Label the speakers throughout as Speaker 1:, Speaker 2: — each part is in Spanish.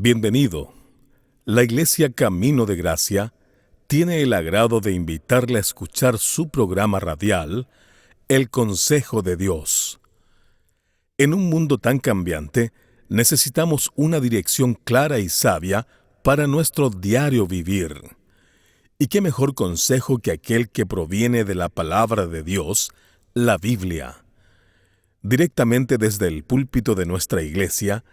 Speaker 1: Bienvenido. La Iglesia Camino de Gracia tiene el agrado de invitarle a escuchar su programa radial, El Consejo de Dios. En un mundo tan cambiante, necesitamos una dirección clara y sabia para nuestro diario vivir. ¿Y qué mejor consejo que aquel que proviene de la palabra de Dios, la Biblia? Directamente desde el púlpito de nuestra iglesia,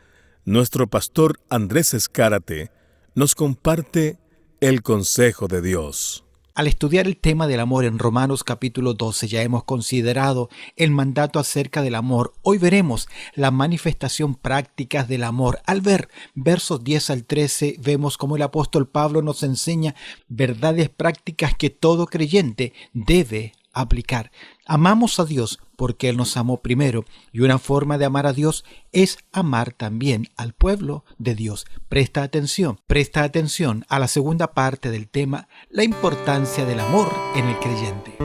Speaker 1: nuestro pastor Andrés Escárate nos comparte el consejo de Dios.
Speaker 2: Al estudiar el tema del amor en Romanos capítulo 12 ya hemos considerado el mandato acerca del amor. Hoy veremos la manifestación práctica del amor. Al ver versos 10 al 13 vemos cómo el apóstol Pablo nos enseña verdades prácticas que todo creyente debe aplicar. Amamos a Dios porque Él nos amó primero, y una forma de amar a Dios es amar también al pueblo de Dios. Presta atención a la segunda parte del tema, la importancia del amor en el creyente.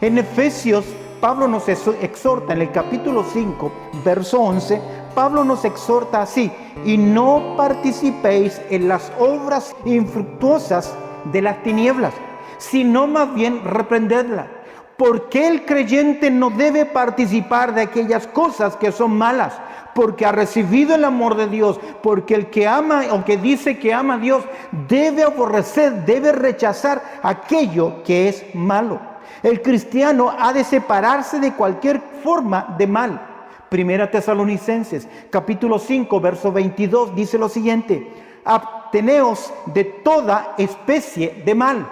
Speaker 3: En Efesios, Pablo nos exhorta en el capítulo 5, verso 11, Pablo nos exhorta así: y no participéis en las obras infructuosas de las tinieblas, sino más bien reprendedla. ¿Por qué el creyente no debe participar de aquellas cosas que son malas? Porque ha recibido el amor de Dios, porque el que ama o que dice que ama a Dios debe aborrecer, debe rechazar aquello que es malo. El cristiano ha de separarse de cualquier forma de mal. Primera Tesalonicenses, capítulo 5, verso 22, dice lo siguiente: absteneos de toda especie de mal.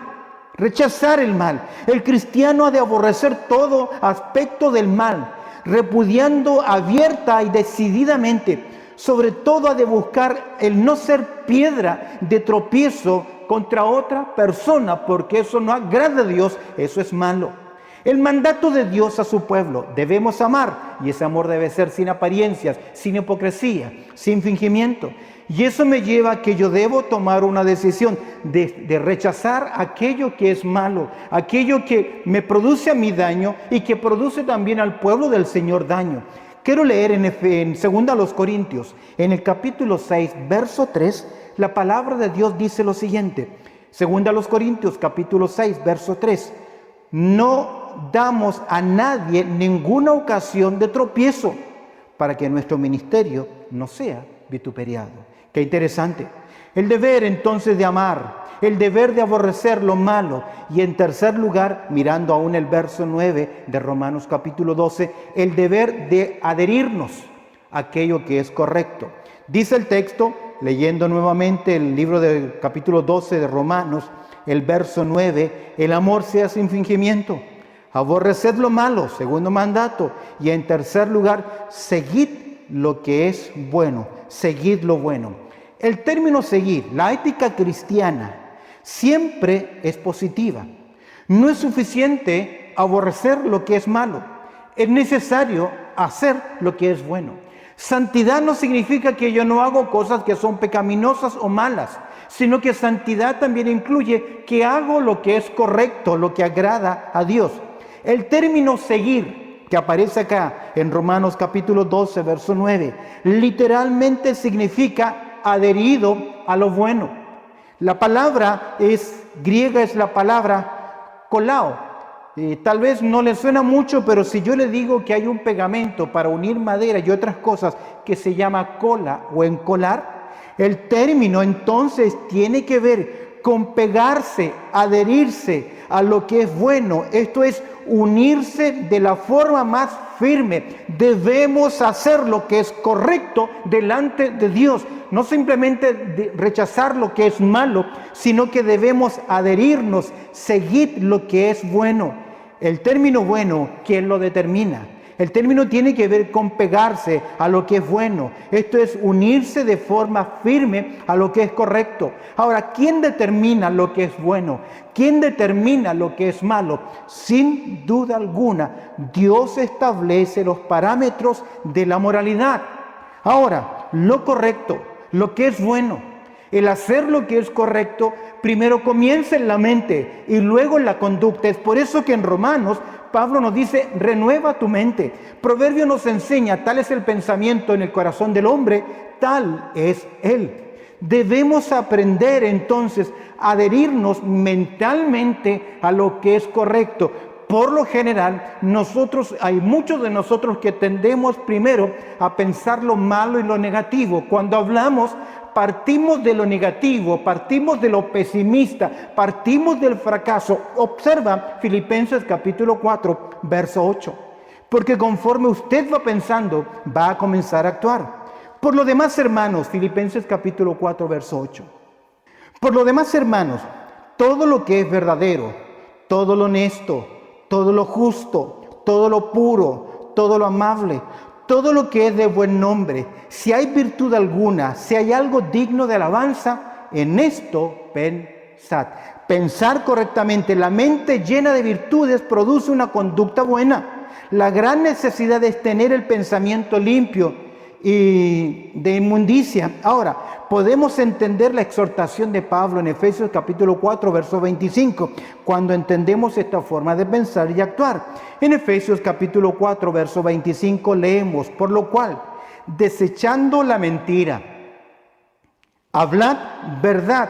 Speaker 3: Rechazar el mal. El cristiano ha de aborrecer todo aspecto del mal, repudiando abierta y decididamente. Sobre todo ha de buscar el no ser piedra de tropiezo contra otra persona, porque eso no agrada a Dios, eso es malo. El mandato de Dios a su pueblo: debemos amar, y ese amor debe ser sin apariencias, sin hipocresía, sin fingimiento. Y eso me lleva a que yo debo tomar una decisión de rechazar aquello que es malo, aquello que me produce a mí daño y que produce también al pueblo del Señor daño. Quiero leer en 2 Corintios, en el capítulo 6, verso 3, la palabra de Dios dice lo siguiente. 2 Corintios, capítulo 6, verso 3. No damos a nadie ninguna ocasión de tropiezo para que nuestro ministerio no sea vituperiado. Qué interesante. El deber entonces de amar, el deber de aborrecer lo malo, y en tercer lugar, mirando aún el verso 9 de Romanos capítulo 12, el deber de adherirnos a aquello que es correcto. Dice el texto, leyendo nuevamente el libro del capítulo 12 de Romanos, el verso 9, el amor sea sin fingimiento. Aborreced lo malo, segundo mandato, y en tercer lugar, seguid lo que es bueno, seguid lo bueno. El término seguir, la ética cristiana, siempre es positiva. No es suficiente aborrecer lo que es malo, es necesario hacer lo que es bueno. Santidad no significa que yo no hago cosas que son pecaminosas o malas, sino que santidad también incluye que hago lo que es correcto, lo que agrada a Dios. El término seguir, que aparece acá en Romanos capítulo 12, verso 9, literalmente significa adherido a lo bueno. La palabra griega es la palabra kolao. Tal vez no le suena mucho, pero si yo le digo que hay un pegamento para unir madera y otras cosas que se llama cola o encolar, el término entonces tiene que ver con pegarse, adherirse a lo que es bueno. Esto es unirse de la forma más firme. Debemos hacer lo que es correcto delante de Dios. No simplemente rechazar lo que es malo, sino que debemos adherirnos, seguir lo que es bueno. El término bueno, ¿quién lo determina? El término tiene que ver con pegarse a lo que es bueno. Esto es unirse de forma firme a lo que es correcto. Ahora, ¿quién determina lo que es bueno? ¿Quién determina lo que es malo? Sin duda alguna, Dios establece los parámetros de la moralidad. Ahora, lo correcto, lo que es bueno, el hacer lo que es correcto, primero comienza en la mente y luego en la conducta. Es por eso que en Romanos Pablo nos dice: renueva tu mente. Proverbio nos enseña: tal es el pensamiento en el corazón del hombre, tal es Él. Debemos aprender entonces a adherirnos mentalmente a lo que es correcto. Por lo general, hay muchos de nosotros que tendemos primero a pensar lo malo y lo negativo. Cuando hablamos, partimos de lo negativo, partimos de lo pesimista, partimos del fracaso. Observa Filipenses capítulo 4, verso 8. Porque conforme usted va pensando, va a comenzar a actuar. Por lo demás, hermanos, Filipenses capítulo 4, verso 8. Por lo demás, hermanos, todo lo que es verdadero, todo lo honesto, todo lo justo, todo lo puro, todo lo amable, todo lo que es de buen nombre, si hay virtud alguna, si hay algo digno de alabanza, en esto pensad. Pensar correctamente, la mente llena de virtudes produce una conducta buena. La gran necesidad es tener el pensamiento limpio y de inmundicia. Ahora, podemos entender la exhortación de Pablo en Efesios capítulo 4, verso 25, cuando entendemos esta forma de pensar y actuar. En Efesios capítulo 4, verso 25 leemos: por lo cual, desechando la mentira, hablad verdad,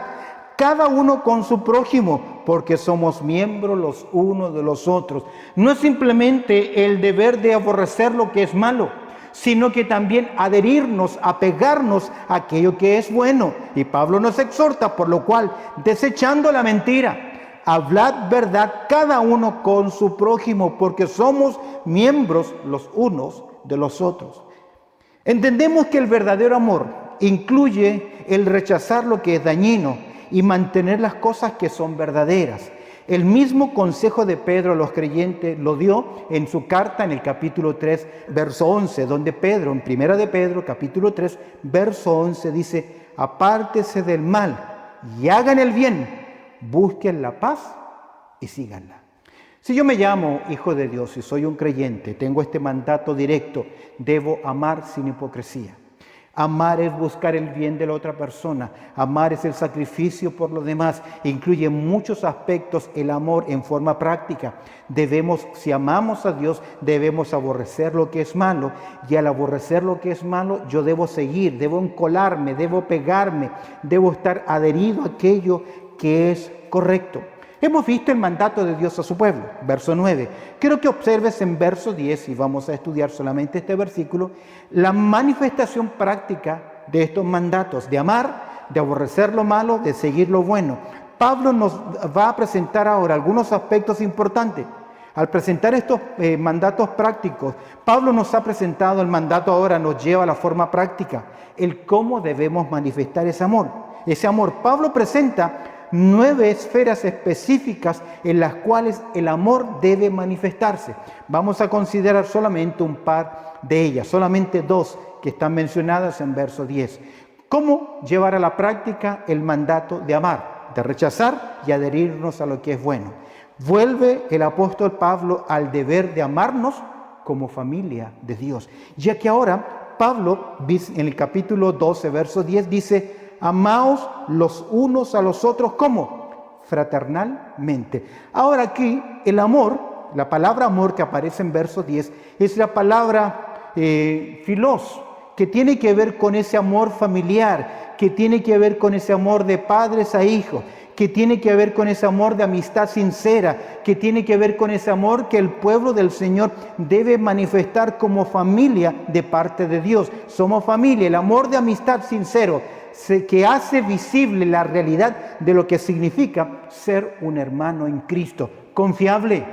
Speaker 3: cada uno con su prójimo, porque somos miembros los unos de los otros. No es simplemente el deber de aborrecer lo que es malo, sino que también adherirnos, apegarnos a aquello que es bueno. Y Pablo nos exhorta, por lo cual, desechando la mentira, hablad verdad cada uno con su prójimo, porque somos miembros los unos de los otros. Entendemos que el verdadero amor incluye el rechazar lo que es dañino y mantener las cosas que son verdaderas. El mismo consejo de Pedro a los creyentes lo dio en su carta en el capítulo 3, verso 11, donde Pedro, en primera de Pedro, capítulo 3, verso 11, dice: apártese del mal y hagan el bien, busquen la paz y síganla. Si yo me llamo hijo de Dios y soy un creyente, tengo este mandato directo: debo amar sin hipocresía. Amar es buscar el bien de la otra persona. Amar es el sacrificio por los demás. Incluye muchos aspectos el amor en forma práctica. Si amamos a Dios, debemos aborrecer lo que es malo. Y al aborrecer lo que es malo, yo debo seguir, debo encolarme, debo pegarme, debo estar adherido a aquello que es correcto. Hemos visto el mandato de Dios a su pueblo, verso 9. Quiero que observes en verso 10, y vamos a estudiar solamente este versículo, la manifestación práctica de estos mandatos, de amar, de aborrecer lo malo, de seguir lo bueno. Pablo nos va a presentar ahora algunos aspectos importantes. Al presentar estos mandatos prácticos, Pablo nos ha presentado el mandato, ahora nos lleva a la forma práctica, el cómo debemos manifestar ese amor. Ese amor, Pablo presenta 9 esferas específicas en las cuales el amor debe manifestarse. Vamos a considerar solamente un par de ellas, solamente 2 que están mencionadas en verso 10. ¿Cómo llevar a la práctica el mandato de amar, de rechazar y adherirnos a lo que es bueno? Vuelve el apóstol Pablo al deber de amarnos como familia de Dios, ya que ahora Pablo en el capítulo 12, verso 10 dice: amaos los unos a los otros, ¿cómo? Fraternalmente. Ahora aquí el amor, la palabra amor que aparece en verso 10, es la palabra filos, que tiene que ver con ese amor familiar, que tiene que ver con ese amor de padres a hijos, que tiene que ver con ese amor de amistad sincera, que tiene que ver con ese amor que el pueblo del Señor debe manifestar como familia de parte de Dios. Somos familia, el amor de amistad sincero, que hace visible la realidad de lo que significa ser un hermano en Cristo, confiable,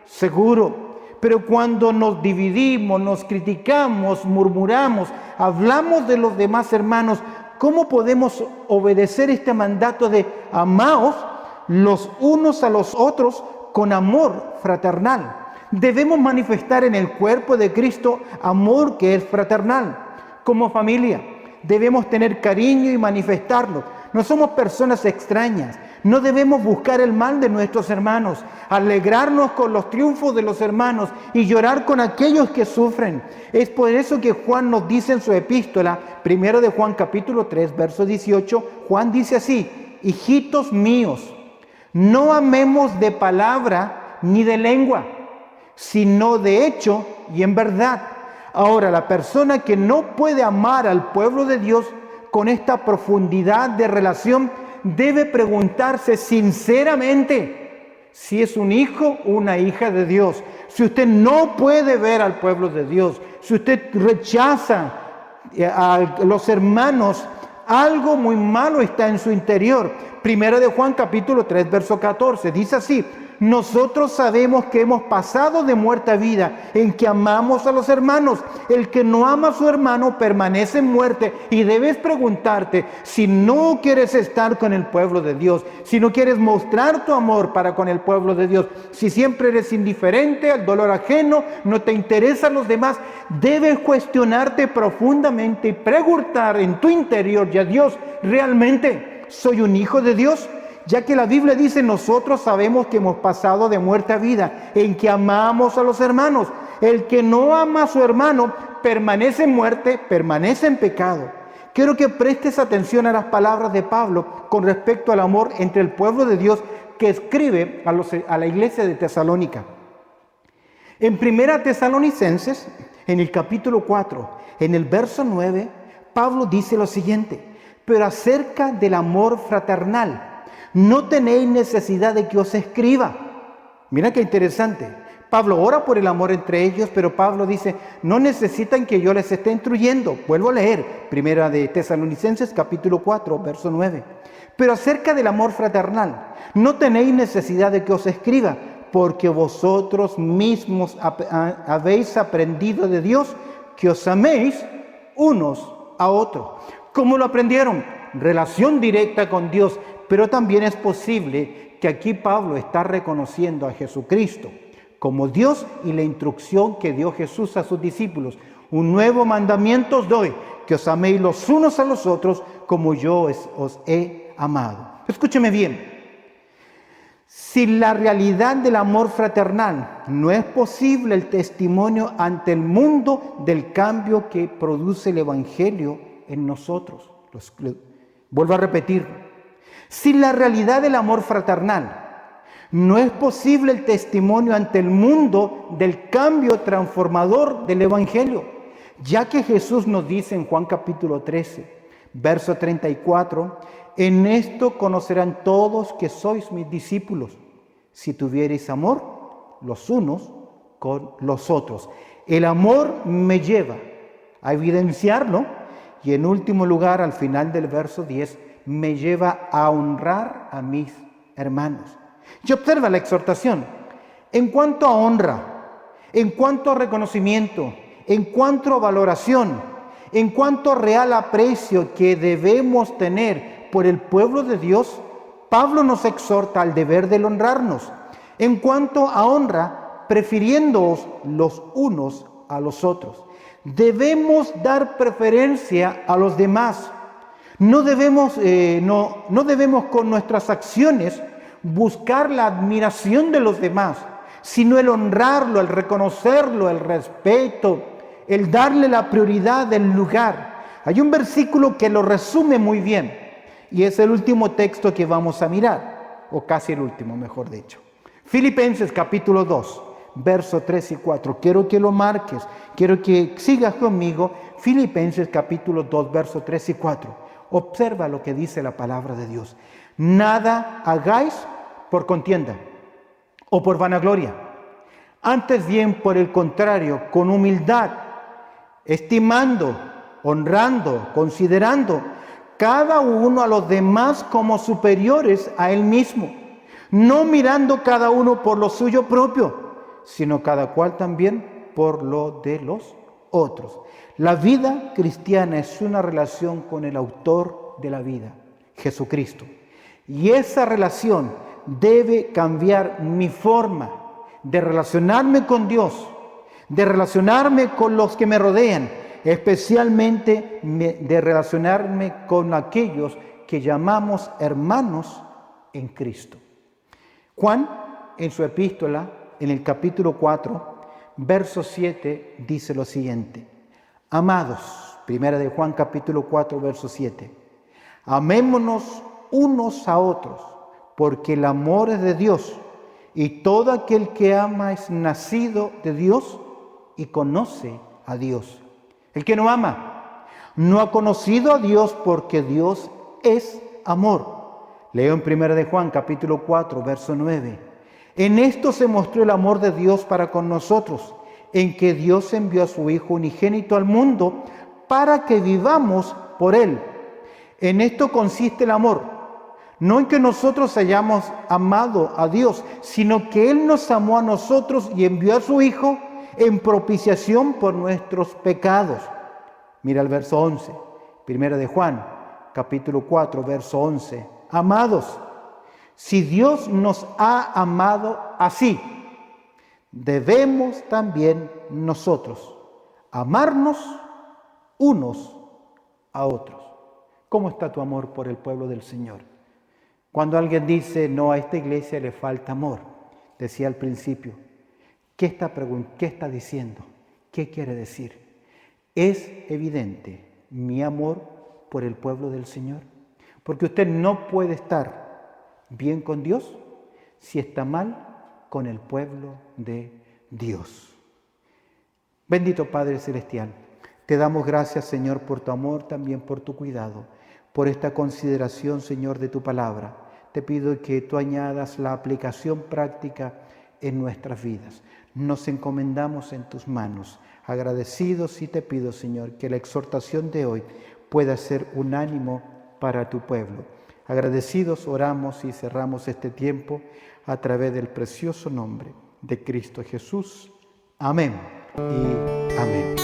Speaker 3: seguro. Pero cuando nos dividimos, nos criticamos, murmuramos, hablamos de los demás hermanos, ¿cómo podemos obedecer este mandato de amaos los unos a los otros con amor fraternal? Debemos manifestar en el cuerpo de Cristo amor que es fraternal. Como familia debemos tener cariño y manifestarlo. No somos personas extrañas. No debemos buscar el mal de nuestros hermanos, alegrarnos con los triunfos de los hermanos y llorar con aquellos que sufren. Es por eso que Juan nos dice en su epístola, primero de Juan capítulo 3, verso 18, Juan dice así: hijitos míos, no amemos de palabra ni de lengua, sino de hecho y en verdad. Ahora, la persona que no puede amar al pueblo de Dios con esta profundidad de relación debe preguntarse sinceramente si es un hijo o una hija de Dios. Si usted no puede ver al pueblo de Dios, si usted rechaza a los hermanos, algo muy malo está en su interior. Primera de Juan capítulo 3, verso 14, dice así: nosotros sabemos que hemos pasado de muerte a vida, en que amamos a los hermanos. El que no ama a su hermano permanece en muerte. Y debes preguntarte, si no quieres estar con el pueblo de Dios, si no quieres mostrar tu amor para con el pueblo de Dios, si siempre eres indiferente al dolor ajeno, no te interesan los demás, debes cuestionarte profundamente y preguntar en tu interior: ¿ya Dios, realmente soy un hijo de Dios? Ya que la Biblia dice, nosotros sabemos que hemos pasado de muerte a vida, en que amamos a los hermanos. El que no ama a su hermano permanece en muerte, permanece en pecado. Quiero que prestes atención a las palabras de Pablo con respecto al amor entre el pueblo de Dios que escribe a la iglesia de Tesalónica. En 1 Tesalonicenses, en el capítulo 4, en el verso 9, Pablo dice lo siguiente: pero acerca del amor fraternal, no tenéis necesidad de que os escriba. Mira qué interesante. Pablo ora por el amor entre ellos, pero Pablo dice, no necesitan que yo les esté instruyendo. Vuelvo a leer, 1 de Tesalonicenses capítulo 4, verso 9. Pero acerca del amor fraternal, no tenéis necesidad de que os escriba, porque vosotros mismos habéis aprendido de Dios que os améis unos a otros. ¿Cómo lo aprendieron? Relación directa con Dios. Pero también es posible que aquí Pablo está reconociendo a Jesucristo como Dios y la instrucción que dio Jesús a sus discípulos. Un nuevo mandamiento os doy, que os améis los unos a los otros como yo os he amado. Escúcheme bien. Si la realidad del amor fraternal no es posible el testimonio ante el mundo del cambio que produce el Evangelio en nosotros. Vuelvo a repetir. Si la realidad del amor fraternal no es posible el testimonio ante el mundo del cambio transformador del Evangelio, ya que Jesús nos dice en Juan capítulo 13, verso 34, en esto conocerán todos que sois mis discípulos, si tuviereis amor los unos con los otros. El amor me lleva a evidenciarlo y en último lugar, al final del verso 10, me lleva a honrar a mis hermanos. Y observa la exhortación. En cuanto a honra, en cuanto a reconocimiento, en cuanto a valoración, en cuanto a real aprecio que debemos tener por el pueblo de Dios, Pablo nos exhorta al deber de honrarnos. En cuanto a honra, prefiriéndoos los unos a los otros. Debemos dar preferencia a los demás. No debemos con nuestras acciones buscar la admiración de los demás, sino el honrarlo, el reconocerlo, el respeto, el darle la prioridad del lugar. Hay un versículo que lo resume muy bien y es el último texto que vamos a mirar, o casi el último, mejor dicho. Filipenses capítulo 2, versos 3 y 4. Quiero que lo marques, quiero que sigas conmigo. Filipenses capítulo 2, versos 3 y 4. Observa lo que dice la palabra de Dios. Nada hagáis por contienda o por vanagloria. Antes bien, por el contrario, con humildad, estimando, honrando, considerando cada uno a los demás como superiores a él mismo, no mirando cada uno por lo suyo propio, sino cada cual también por lo de los otros. La vida cristiana es una relación con el autor de la vida, Jesucristo. Y esa relación debe cambiar mi forma de relacionarme con Dios, de relacionarme con los que me rodean, especialmente de relacionarme con aquellos que llamamos hermanos en Cristo. Juan, en su epístola, en el capítulo 4, verso 7, dice lo siguiente: amados, primera de Juan capítulo 4, verso 7, amémonos unos a otros, porque el amor es de Dios, y todo aquel que ama es nacido de Dios y conoce a Dios. El que no ama no ha conocido a Dios, porque Dios es amor. Leo en 1 de Juan capítulo 4, verso 9. En esto se mostró el amor de Dios para con nosotros, en que Dios envió a su Hijo unigénito al mundo para que vivamos por Él. En esto consiste el amor, no en que nosotros hayamos amado a Dios, sino que Él nos amó a nosotros y envió a su Hijo en propiciación por nuestros pecados. Mira el verso 11, 1 de Juan, capítulo 4, verso 11. Amados, si Dios nos ha amado así, debemos también nosotros amarnos unos a otros. ¿Cómo está tu amor por el pueblo del Señor? Cuando alguien dice, no, a esta iglesia le falta amor, decía al principio, ¿qué está diciendo? ¿Qué quiere decir? Es evidente mi amor por el pueblo del Señor, porque usted no puede estar bien con Dios si está mal con el pueblo de Dios. Bendito Padre Celestial, te damos gracias, Señor, por tu amor, también por tu cuidado, por esta consideración, Señor, de tu palabra. Te pido que tú añadas la aplicación práctica en nuestras vidas. Nos encomendamos en tus manos, agradecidos, y te pido, Señor, que la exhortación de hoy pueda ser un ánimo para tu pueblo. Agradecidos oramos y cerramos este tiempo a través del precioso nombre de Cristo Jesús. Amén y amén.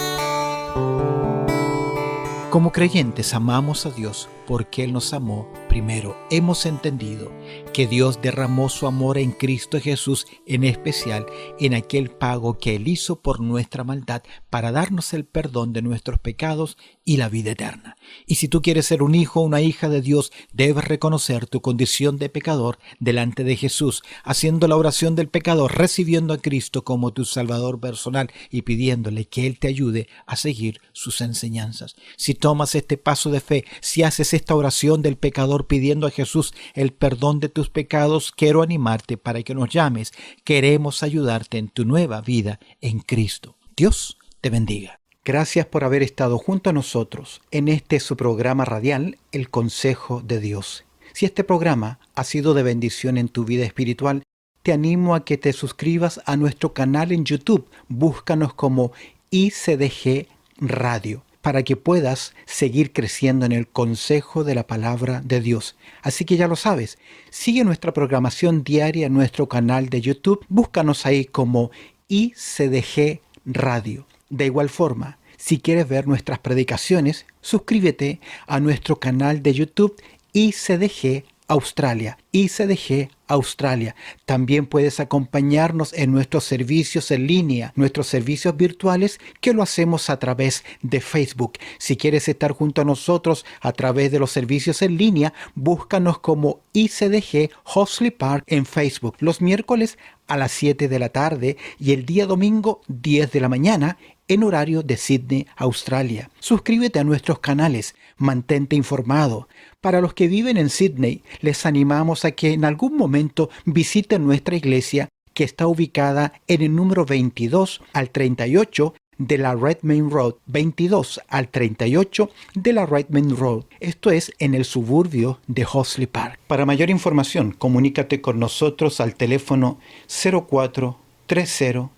Speaker 2: Como creyentes amamos a Dios porque Él nos amó primero. Hemos entendido que Dios derramó su amor en Cristo Jesús, en especial en aquel pago que Él hizo por nuestra maldad para darnos el perdón de nuestros pecados y la vida eterna. Y si tú quieres ser un hijo o una hija de Dios, debes reconocer tu condición de pecador delante de Jesús, haciendo la oración del pecador, recibiendo a Cristo como tu Salvador personal y pidiéndole que Él te ayude a seguir sus enseñanzas. Si tomas este paso de fe, si haces esta oración del pecador pidiendo a Jesús el perdón de tus pecados, quiero animarte para que nos llames. Queremos ayudarte en tu nueva vida en Cristo. Dios te bendiga. Gracias por haber estado junto a nosotros en este su programa radial, El Consejo de Dios. Si este programa ha sido de bendición en tu vida espiritual, te animo a que te suscribas a nuestro canal en YouTube. Búscanos como ICDG Radio, para que puedas seguir creciendo en el consejo de la palabra de Dios. Así que ya lo sabes, sigue nuestra programación diaria en nuestro canal de YouTube. Búscanos ahí como ICDG Radio. De igual forma, si quieres ver nuestras predicaciones, suscríbete a nuestro canal de YouTube ICDG Australia. ICDG Australia. También puedes acompañarnos en nuestros servicios en línea, nuestros servicios virtuales, que lo hacemos a través de Facebook. Si quieres estar junto a nosotros a través de los servicios en línea, búscanos como ICDG Horsley Park en Facebook. Los miércoles a las 7 de la tarde y el día domingo 10 de la mañana en horario de Sydney, Australia. Suscríbete a nuestros canales, mantente informado. Para los que viven en Sydney, les animamos a que en algún momento visiten nuestra iglesia, que está ubicada en el número 22 al 38 de la Redmayne Road, 22 al 38 de la Redmayne Road. Esto es en el suburbio de Horsley Park. Para mayor información, comunícate con nosotros al teléfono 0430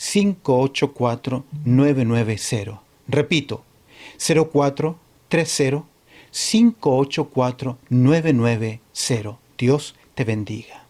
Speaker 2: 584 990. Repito, 0430 584 990. Dios te bendiga.